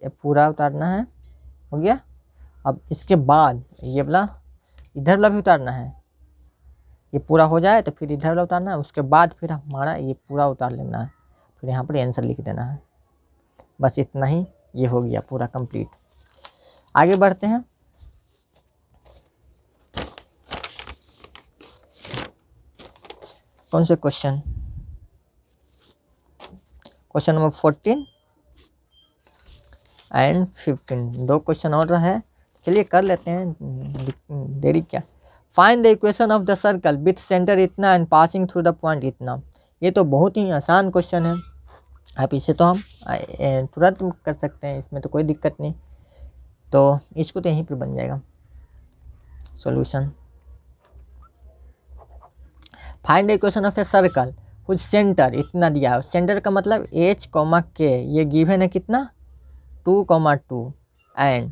ये पूरा उतारना है, हो गया। अब इसके बाद ये वाला इधर वाला भी उतारना है, ये पूरा हो जाए तो फिर इधर वाला उतारना है, उसके बाद फिर हमारा ये पूरा उतार लेना है, फिर यहाँ पर आंसर लिख देना है। बस इतना ही, ये हो गया पूरा कंप्लीट। आगे बढ़ते हैं। कौन से question, question number 14 and 15, 2 question और है, चलिए कर लेते हैं, देरी क्या। Find the equation of the circle with centre इतना and passing through the point इतना। ये तो बहुत ही आसान क्वेश्चन है, आप इसे तो हम तुरंत कर सकते हैं, इसमें तो कोई दिक्कत नहीं। तो इसको तो यहीं पर बन जाएगा solution. Find the equation of a circle कुछ सेंटर इतना दिया है, सेंटर का मतलब h, k, ये गिवन है कितना 2, and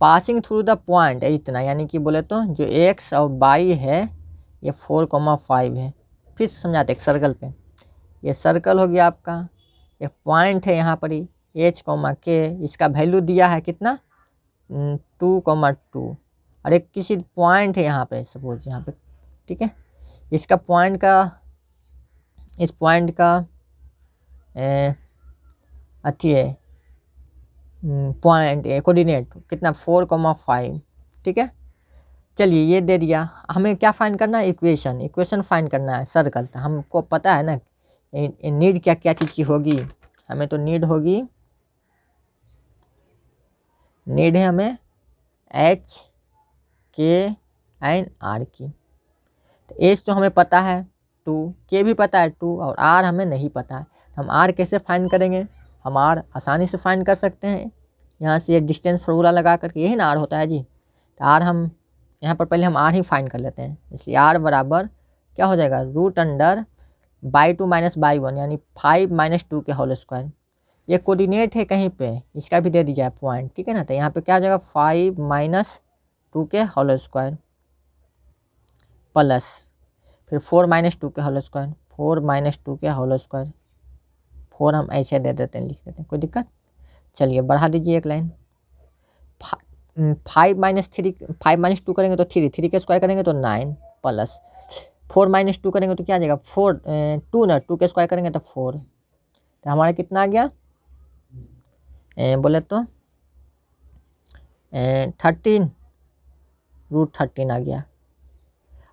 passing through the point इतना, यानी कि बोले तो जो x और y है ये 4, 5 है। फिर समझाते एक सर्कल पे, ये सर्कल हो गया आपका, ये पॉइंट है यहाँ पर ही h, k, इसका वैल्यू दिया है कितना 2, 2, और एक किसी पॉइंट है यहाँ पे, सपोज यहाँ पे, ठीक है। इसका पॉइंट का, इस पॉइंट का अच्छी है पॉइंट कोऑर्डिनेट कितना 4, 5, ठीक है। चलिए ये दे दिया, हमें क्या फाइंड करना है, इक्वेशन फाइंड करना है सर्कल। तो हमको पता है ना नीड क्या क्या चीज़ की होगी, हमें तो नीड है हमें एच के एंड आर की। तो एच तो हमें पता है 2, के भी पता है 2, और आर हमें नहीं पता है। हम आर कैसे फाइंड करेंगे? हम आर आसानी से फाइंड कर सकते हैं, यहाँ से एक डिस्टेंस फार्मूला लगा करके, यही ना आर होता है जी। तो आर हम यहाँ पर पहले हम आर ही फाइंड कर लेते हैं, इसलिए आर बराबर क्या हो जाएगा, √/2 - (/1) यानी 5 - 2 के होल स्क्वायर। ये कोऑर्डिनेट है कहीं पे, इसका भी दे दिया है पॉइंट, ठीक है ना। तो यहाँ पे क्या हो जाएगा 5 - 2 के होल स्क्वायर प्लस फिर 4 - 2 के होल स्क्वायर, 4 - 2 के होल स्क्वायर। 4 हम ऐसे दे देते हैं, लिख देते हैं, कोई दिक्कत। चलिए बढ़ा दीजिए एक लाइन। 5 - 2 करेंगे तो 3 के स्क्वायर करेंगे तो 9 प्लस 4 - 2 करेंगे तो क्या आ जाएगा 4 2 के स्क्वायर करेंगे तो 4। तो हमारा कितना आ गया बोले तो 13 √13 आ गया।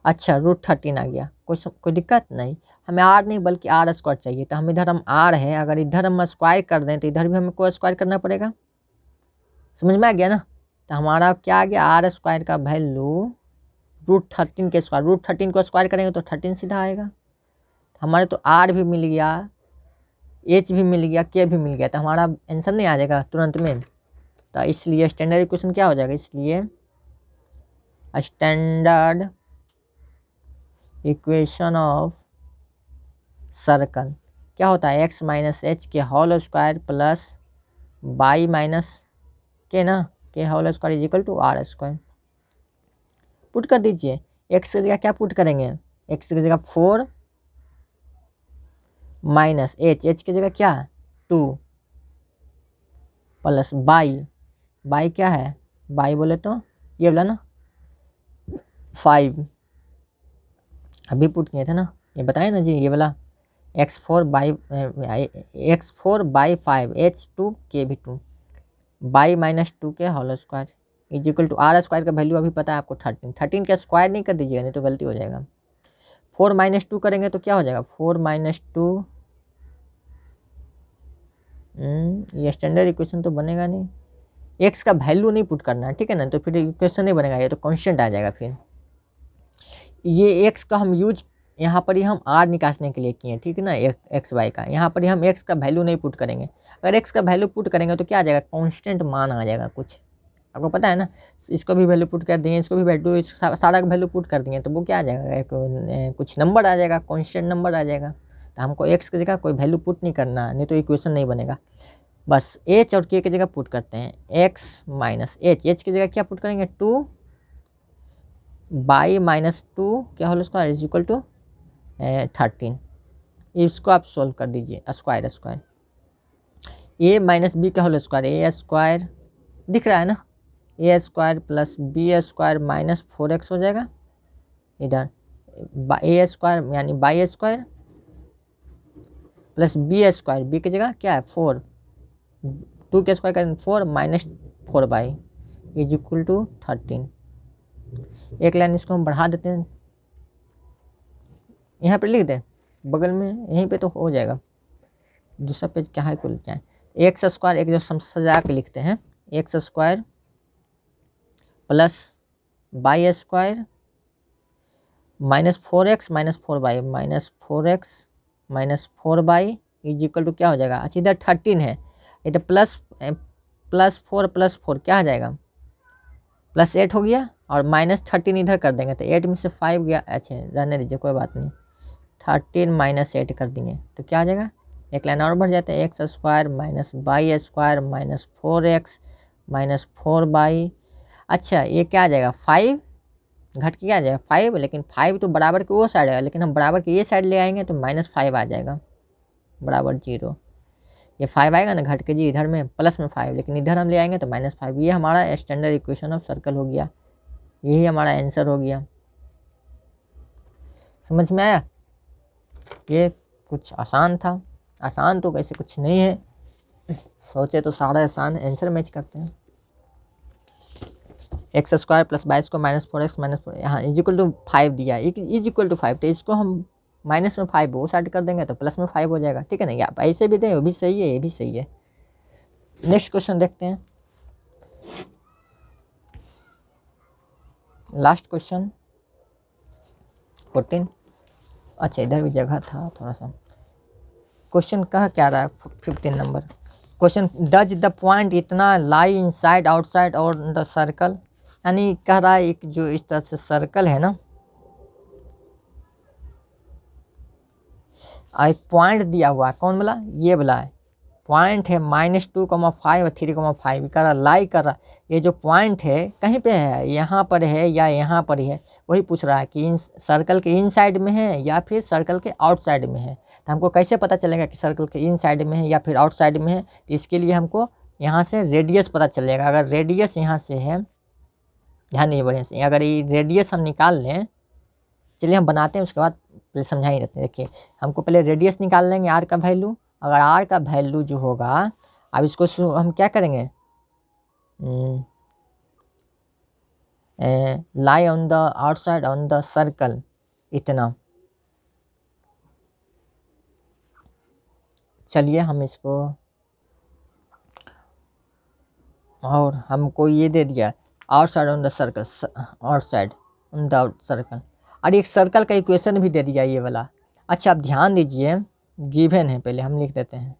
अच्छा √13 आ गया, कोई दिक्कत नहीं। हमें आर नहीं बल्कि आर स्क्वायर चाहिए। तो हम इधर हम आर है, अगर इधर हम स्क्वायर कर दें तो इधर भी हमें को स्क्वायर करना पड़ेगा। समझ में आ गया ना। तो हमारा क्या आ गया आर स्क्वायर का वैल्यू √13 के स्क्वायर। √13 को स्क्वायर करेंगे तो 13 सीधा आएगा। हमारे तो आर भी मिल गया, एच भी मिल गया, के भी मिल गया। तो हमारा आंसर नहीं आ जाएगा तुरंत में। तो इसलिए स्टैंडर्ड इक्वेशन क्या हो जाएगा, इसलिए स्टैंडर्ड इक्वेशन ऑफ सर्कल क्या होता है, x - h के whole square plus y - k ना के whole square is equal to r square. Put कर दीजिए, x की जगह क्या पुट करेंगे, x की जगह 4 माइनस h की जगह क्या 2 प्लस y क्या है, y बोले तो ये बोला ना 5, अभी पुट किए थे ना, ये बताए ना जी, ये वाला x4/5 h2 के भी 2 y - 2 के whole square is equal to r square का वैल्यू अभी पता है आपको 13 का स्क्वायर नहीं कर दीजिएगा, नहीं तो गलती हो जाएगा। 4 - 2 करेंगे तो क्या हो जाएगा 4 - 2 ये स्टैंडर्ड इक्वेशन तो बनेगा नहीं, एक्स का वैल्यू नहीं पुट करना है, ठीक है ना। तो फिर इक्वेशन नहीं बनेगा, ये तो कांस्टेंट आ जाएगा। फिर ये एक्स का हम यूज यहाँ पर ही हम आर निकालने के लिए किए, ठीक है ना, एक्स वाई का। यहाँ पर ही हम एक्स का वैल्यू नहीं पुट करेंगे। अगर एक्स का वैल्यू पुट करेंगे तो क्या आ जाएगा, कांस्टेंट मान आ जाएगा कुछ, आपको पता है ना। इसको भी वैल्यू पुट कर दिए, इसको भी वैल्यू, सारा का वैल्यू पुट कर दिए तो वो क्या आ जाएगा, कुछ नंबर आ जाएगा, कांस्टेंट नंबर आ जाएगा। तो हमको एक्स की जगह कोई वैल्यू पुट नहीं करना, नहीं तो इक्वेशन नहीं बनेगा। बस एच और के की जगह पुट करते हैं, एक्स माइनस एच की जगह क्या पुट करेंगे 2 y - 2 क्या whole square is equal to 13। इसको आप सोल्व कर दीजिए, स्क्वायर a - b का होल स्क्वायर, ए स्क्वायर दिख रहा है ना, a square plus b square minus 4x हो जाएगा। इधर ए स्क्वायर यानी y square plus b square, b की जगह क्या है 4, 2 के स्क्वायर करेंगे 4 minus 4y is equal to 13। एक लाइन इसको हम बढ़ा देते हैं, यहाँ पे लिख दें बगल में, यहीं पे तो हो जाएगा। दूसरा पेज क्या है खुल जाए, एक्स स्क्वायर एक जो सजा के लिखते हैं, x square plus y square minus 4x minus 4y minus 4x minus 4y is equal to क्या हो जाएगा। अच्छा इधर 13 है, इधर प्लस 4 प्लस 4 क्या आ जाएगा प्लस 8 हो गया, और माइनस 13 इधर कर देंगे तो 8 में से 5 गया। अच्छा रहने दीजिए कोई बात नहीं, 13 माइनस 8 कर देंगे तो क्या आ जाएगा, एक लाइन और बढ़ जाता है, x square minus by square minus 4x minus 4y। अच्छा ये क्या आ जाएगा 5 घट के क्या आ जाएगा 5, लेकिन 5 तो बराबर के वो साइड है, लेकिन हम बराबर के ये साइड ले आएंगे तो -5 आ जाएगा बराबर 0। ये 5 आएगा ना घट के जी इधर में प्लस में 5, लेकिन इधर हम ले आएंगे तो -5। ये हमारा स्टैंडर्ड इक्वेशन ऑफ सर्कल हो गया, यही हमारा आंसर हो गया। समझ में आया, ये कुछ आसान था, आसान तो कैसे कुछ नहीं है, सोचे तो सारा आसान, आंसर मैच करते हैं। एक्स स्क्वायर प्लस 22 को माइनस 4x माइनस 4 यहाँ इज इक्वल टू 5 दिया, इज इक्वल टू 5, तो इसको हम माइनस में 5 वो साइड कर देंगे तो प्लस में 5 हो जाएगा, ठीक है ना। या आप ऐसे भी दें, वो भी सही है, ये भी सही है। नेक्स्ट क्वेश्चन देखते हैं, लास्ट क्वेश्चन 14। अच्छा इधर भी जगह था थोड़ा सा। क्वेश्चन कह क्या रहा है 15 number question, does the point इतना लाई इनसाइड आउटसाइड और द सर्कल, यानी कह रहा है एक जो इस तरह से सर्कल है ना, एक पॉइंट दिया हुआ है, कौन बोला, ये बोला है पॉइंट है -2,5 और 3,5 कर रहा, लाई कर रहा। ये जो पॉइंट है कहीं पे है, यहाँ पर है या यहाँ पर ही है, वही पूछ रहा है कि इन सर्कल के इन साइड में है या फिर सर्कल के आउट साइड में है। तो हमको कैसे पता चलेगा कि सर्कल के इन साइड में है या फिर आउट साइड में है, तो इसके लिए हमको यहाँ से रेडियस पता चलेगा। अगर रेडियस यहाँ से है, ध्यान नहीं बढ़िया से, अगर ये रेडियस हम निकाल लें, चलिए हम बनाते हैं उसके बाद पहले समझा ही देते हैं। देखिए हमको पहले रेडियस निकाल लेंगे आर का वैल्यू। अगर आर का वैल्यू जो होगा, अब इसको हम क्या करेंगे, लाई on the outside on the circle इतना। चलिए हम इसको, और हमको ये दे दिया outside on the circle, outside on the circle, और एक सर्कल का इक्वेशन भी दे दिया ये वाला। अच्छा आप ध्यान दीजिए, गिवन है, पहले हम लिख देते हैं,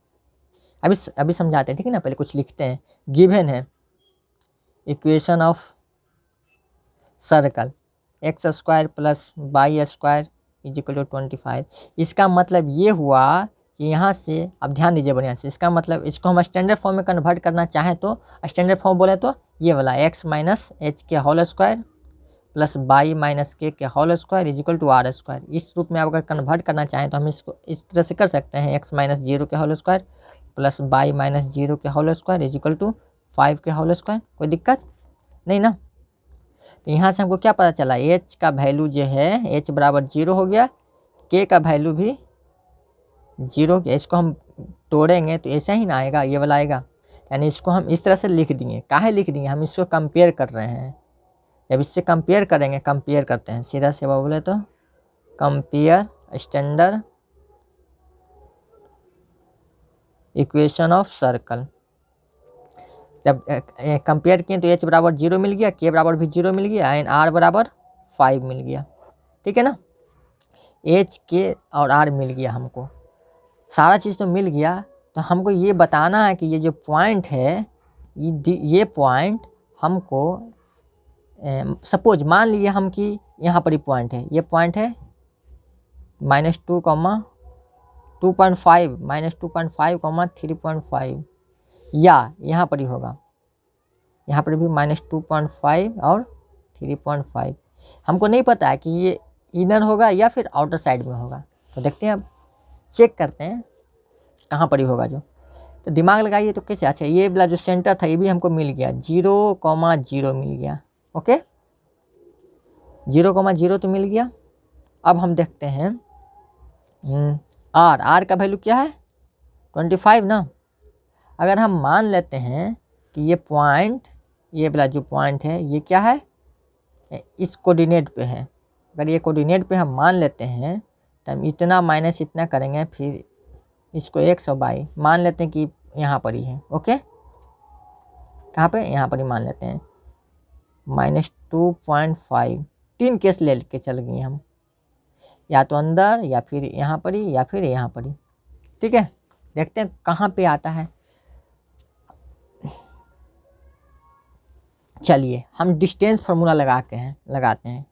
अभी समझाते हैं, ठीक है ना। पहले कुछ लिखते हैं, गिवन है equation of circle x² + y² = 25। इसका मतलब ये हुआ कि यहाँ से, अब ध्यान दीजिए बढ़िया से, इसका मतलब इसको हम स्टैंडर्ड फॉर्म में कन्वर्ट करना चाहें तो स्टैंडर्ड फॉर्म बोले तो ये वाला x - h के होल स्क्वायर + y - k के होल स्क्वायर = r²। इस रूप में आप अगर कन्वर्ट करना चाहें तो हम इसको इस तरह से कर सकते हैं, x - 0 के होल स्क्वायर + y - 0 के होल स्क्वायर = 5 के होल स्क्वायर। कोई दिक्कत नहीं ना। तो यहाँ से हमको क्या पता चला, h का वैल्यू जो है h = 0 हो गया, k का वैल्यू भी 0 हो गया। इसको हम तोड़ेंगे तो ऐसा ही ना आएगा, ये वाला आएगा। यानी इसको हम इस तरह से लिख दिए, काहे लिख दिए, हम इसको कंपेयर कर रहे हैं। जब इससे कंपेयर करेंगे, कंपेयर करते हैं सीधा से बोले तो, compare standard equation of circle. जब कंपेयर किए तो h = 0 मिल गया, k बराबर भी 0 मिल गया, एंड r = 5 मिल गया, ठीक है ना। h k और r मिल गया, हमको सारा चीज़ तो मिल गया। तो हमको ये बताना है कि ये जो पॉइंट है, ये पॉइंट हमको, सपोज मान लिए हम कि यहाँ पर ही पॉइंट है, ये पॉइंट है -2, 2.5 -2.5, 3.5, या यहाँ पर ही होगा, यहाँ पर भी -2.5 और 3.5। हमको नहीं पता है कि ये इनर होगा या फिर आउटर साइड में होगा। तो देखते हैं, अब चेक करते हैं कहाँ पर ही होगा जो। तो दिमाग लगाइए तो कैसे, अच्छा ये वाला जो सेंटर था ये भी हमको मिल गया, 0,0 मिल गया, ओके 0,0 तो मिल गया। अब हम देखते हैं आर का वैल्यू क्या है 25 ना। अगर हम मान लेते हैं कि ये पॉइंट, ये वाला जो पॉइंट है ये क्या है, इस कोऑर्डिनेट पे है, अगर ये कोऑर्डिनेट पे हम मान लेते हैं तो हम इतना माइनस इतना करेंगे, फिर इसको x और y मान लेते हैं कि यहाँ पर ही है, ओके कहाँ पे, यहाँ पर ही मान लेते हैं -2.5। 3 केस ले के चल गए हम, या तो अंदर या फिर यहाँ पर ही या फिर यहाँ पर ही, ठीक है। देखते हैं कहाँ पे आता है। चलिए हम डिस्टेंस फार्मूला लगाते हैं,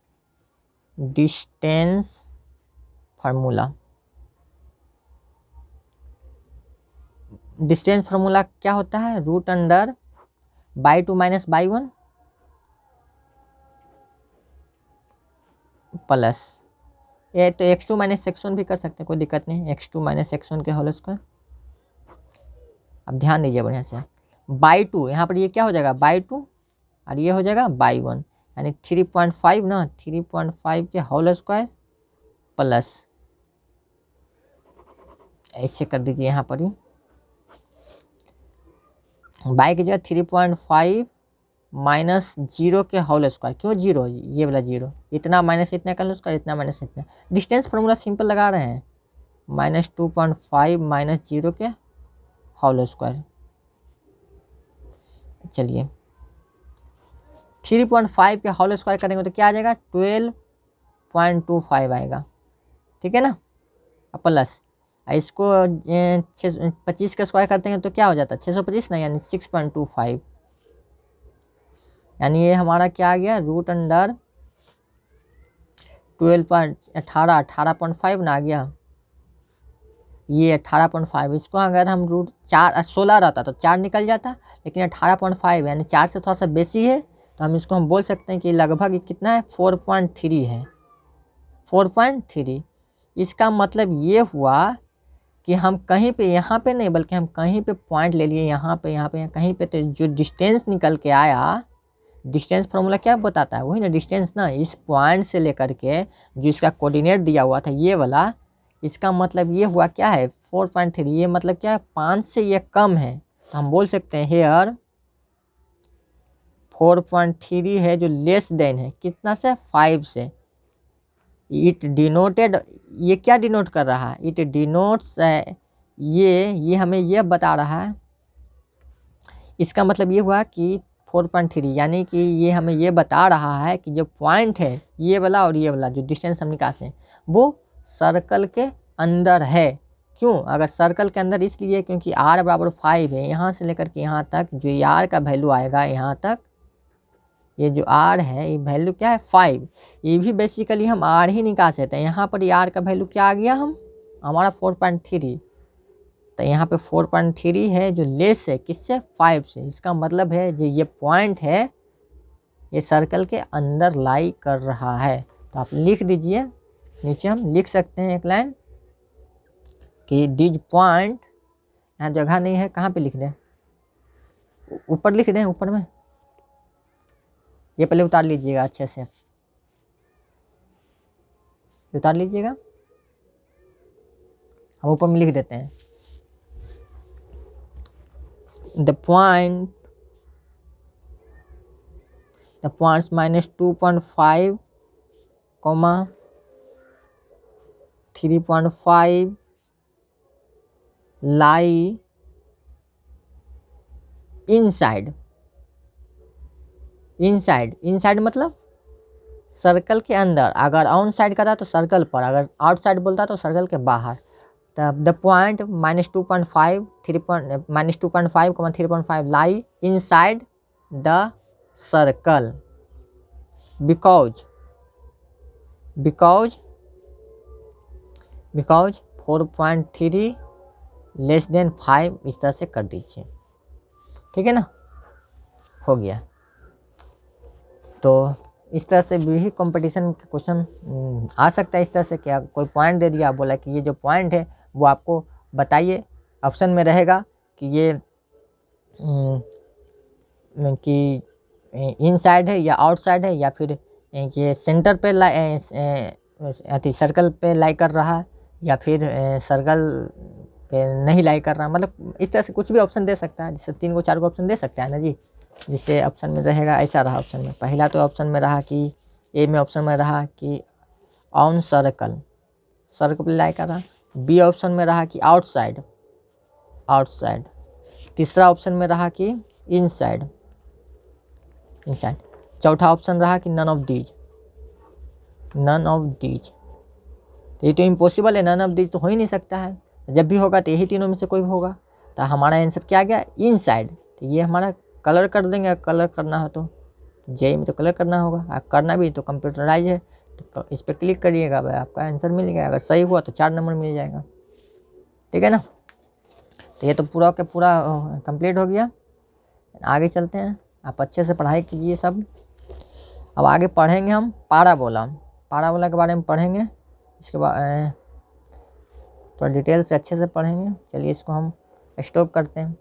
डिस्टेंस फार्मूला। डिस्टेंस फार्मूला क्या होता है, √/2 - y1 प्लस, ये तो x2 - x1 भी कर सकते हैं, कोई दिक्कत नहीं, x2 - x1 के होल स्क्वायर। अब ध्यान दीजिए बढ़िया से, /2 यहाँ पर ये क्या हो जाएगा /2 और ये हो जाएगा y1, यानी 3.5 ना, 3.5 के होल स्क्वायर प्लस, ऐसे कर दीजिए यहाँ पर ही, y की जगह 3.5 माइनस जीरो के होल स्क्वायर। क्यों जीरो? ये वाला जीरो, इतना माइनस इतना का होल स्क्वायर, इतना माइनस इतना। डिस्टेंस फार्मूला सिंपल लगा रहे हैं, -2.5 माइनस जीरो के होल स्क्वायर। चलिए 3.5 के होल स्क्वायर करेंगे तो क्या आ जाएगा? 12.25 आएगा, ठीक है ना। प्लस इसको 25 का स्क्वायर करते हैं तो क्या हो जाता है? 625 ना, यानी 6.25, यानी ये हमारा क्या आ गया? रूट अंडर 18.5 ना आ गया, ये 18.5। इसको अगर हम रूट 16 रहता तो 4 निकल जाता, लेकिन 18.5 यानी 4 से थोड़ा सा बेसी है, तो हम इसको हम बोल सकते हैं कि लगभग कितना है? 4.3 है, 4.3। इसका मतलब ये हुआ कि हम कहीं पे यहाँ पे नहीं, बल्कि हम कहीं पे पॉइंट ले लिए, यहाँ पे कहीं पे, तो जो डिस्टेंस निकल के आया, डिस्टेंस फार्मूला क्या बताता है? वही ना डिस्टेंस ना, इस पॉइंट से लेकर के जो इसका कोऑर्डिनेट दिया हुआ था ये वाला, इसका मतलब ये हुआ क्या है? 4.3। ये मतलब क्या है? 5 से ये कम है, तो हम बोल सकते हैं हेयर 4.3 है, जो लेस देन है कितना से? 5 से। इट डिनोटेड, ये क्या डिनोट कर रहा है? इट डिनोट्स, ये हमें ये बता रहा है, इसका मतलब ये हुआ कि 4.3, यानी कि ये हमें ये बता रहा है कि जो पॉइंट है ये वाला और ये वाला, जो डिस्टेंस हम निकासे वो सर्कल के अंदर है। क्यों? अगर सर्कल के अंदर इसलिए क्योंकि r बराबर 5 है, यहाँ से लेकर के यहाँ तक जो r का वैल्यू आएगा, यहाँ तक ये जो r है ये वैल्यू क्या है? 5। ये भी बेसिकली हम r ही निकाल सकते हैं। यहाँ पर r का वैल्यू क्या आ गया? हमारा 4.3, तो यहाँ पे 4.3 है जो लेस है किससे? 5 से। इसका मतलब है जो ये पॉइंट है ये सर्कल के अंदर लाई कर रहा है। तो आप लिख दीजिए, नीचे हम लिख सकते हैं एक लाइन कि दिस पॉइंट, यहाँ जगह नहीं है, कहाँ पे लिख दें? ऊपर लिख दें, ऊपर में। ये पहले उतार लीजिएगा अच्छे से, उतार लीजिएगा, हम ऊपर में लिख देते हैं the points -2.5, 3.5 lie इनसाइड मतलब सर्कल के अंदर। अगर ऑन साइड का था तो सर्कल पर, अगर आउटसाइड बोलता तो सर्कल के बाहर। The point -2.5, -2.5, 3.5 lie inside the circle because 4.3 less than 5, इस तरह से कर दीजिए, ठीक है ना। हो गया। तो इस तरह से भी कंपटीशन के क्वेश्चन आ सकता है। इस तरह से क्या कोई पॉइंट दे दिया, बोला कि ये जो पॉइंट है वो आपको बताइए। ऑप्शन में रहेगा कि ये कि इनसाइड है या आउटसाइड है, या फिर ये सेंटर पे सर्कल पे लाई कर रहा है, या फिर सर्कल पे नहीं लाई कर रहा। मतलब इस तरह से कुछ भी ऑप्शन दे सकता है, जिससे 3 को 4 को ऑप्शन दे सकता है ना जी। जिससे ऑप्शन में रहेगा, ऐसा रहा ऑप्शन में। पहला तो ऑप्शन में रहा कि ए में ऑप्शन में रहा कि ऑन सर्कल पे लाई कर रहा। बी ऑप्शन में रहा कि आउटसाइड। तीसरा ऑप्शन में रहा कि इनसाइड। चौथा ऑप्शन रहा कि नन ऑफ दीज। तो ये तो इम्पॉसिबल है, नन ऑफ दीज तो हो ही नहीं सकता है। जब भी होगा तो यही तीनों में से कोई भी होगा। तो हमारा आंसर क्या गया? इनसाइड। तो ये हमारा कलर कर देंगे, कलर करना हो तो जेई में तो कलर करना होगा, करना भी तो कंप्यूटराइज है, तो इस पर क्लिक करिएगा, भाई आपका आंसर मिल गया। अगर सही हुआ तो 4 नंबर मिल जाएगा, ठीक है ना। तो ये तो पूरा का पूरा कंप्लीट हो गया। आगे चलते हैं, आप अच्छे से पढ़ाई कीजिए सब। अब आगे पढ़ेंगे हम पाराबोला के बारे में पढ़ेंगे। इसके बाद थोड़ा डिटेल से अच्छे से पढ़ेंगे। चलिए इसको हम स्टॉप करते हैं।